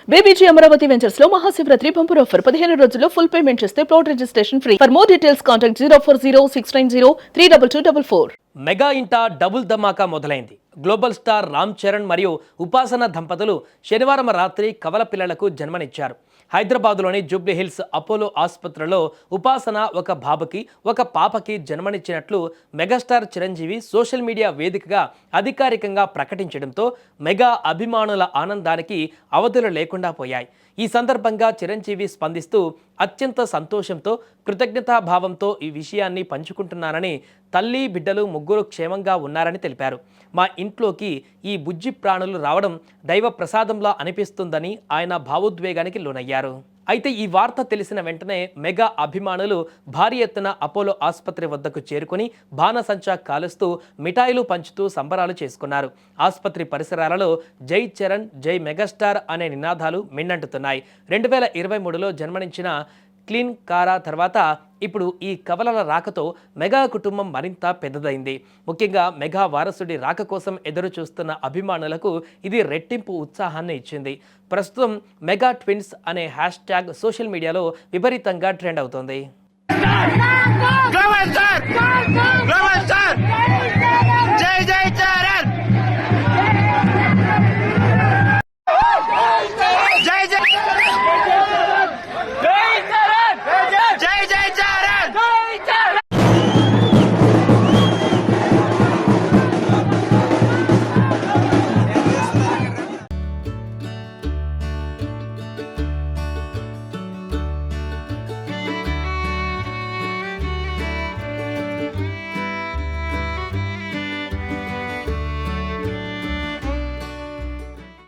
BBG Amaravati ventures లో Mahashivratri bumper offer 15 రోజుల్లో full payment చేస్తే plot registration free. For more details contact 040690344. Mega ఇంట double ధమాకా మొదలైంది. గ్లోబల్ స్టార్ రామ్ చరణ్ మరియు ఉపాసన దంపతులు శనివారం రాత్రి కవల పిల్లలకు జన్మనిచ్చారు. హైదరాబాద్లోని జూబ్లీ హిల్స్ అపోలో ఆసుపత్రిలో ఉపాసన ఒక బాబుకి ఒక పాపకి జన్మనిచ్చినట్లు మెగాస్టార్ చిరంజీవి సోషల్ మీడియా వేదికగా అధికారికంగా ప్రకటించడంతో మెగా అభిమానుల ఆనందానికి అవధులు లేకుండా పోయాయి. ఈ సందర్భంగా చిరంజీవి స్పందిస్తూ అత్యంత సంతోషంతో కృతజ్ఞతాభావంతో ఈ విషయాన్ని పంచుకుంటున్నానని, తల్లి బిడ్డలు ముగ్గురు క్షేమంగా ఉన్నారని తెలిపారు. మా ఇంట్లోకి ఈ బుజ్జి ప్రాణులు రావడం దైవ ప్రసాదంలా అనిపిస్తుందని ఆయన భావోద్వేగానికి లోనయ్యారు. అయితే ఈ వార్త తెలిసిన వెంటనే మెగా అభిమానులు భారీ ఎత్తున అపోలో ఆసుపత్రి వద్దకు చేరుకుని బాణసంచా కాలుస్తూ మిఠాయిలు పంచుతూ సంబరాలు చేసుకున్నారు. ఆసుపత్రి పరిసరాలలో జై చరణ్ జై మెగాస్టార్ అనే నినాదాలు మిన్నంటుతున్నాయి. 2023లో జన్మనించిన క్లీన్ కారా తర్వాత ఇప్పుడు ఈ కవలల రాకతో మెగా కుటుంబం మరింత పెద్దదైంది. ముఖ్యంగా మెగా వారసుడి రాక కోసం ఎదురు చూస్తున్న అభిమానులకు ఇది రెట్టింపు ఉత్సాహాన్ని ఇచ్చింది. ప్రస్తుతం మెగా ట్విన్స్ అనే హ్యాష్ ట్యాగ్ సోషల్ మీడియాలో విపరీతంగా ట్రెండ్ అవుతోంది.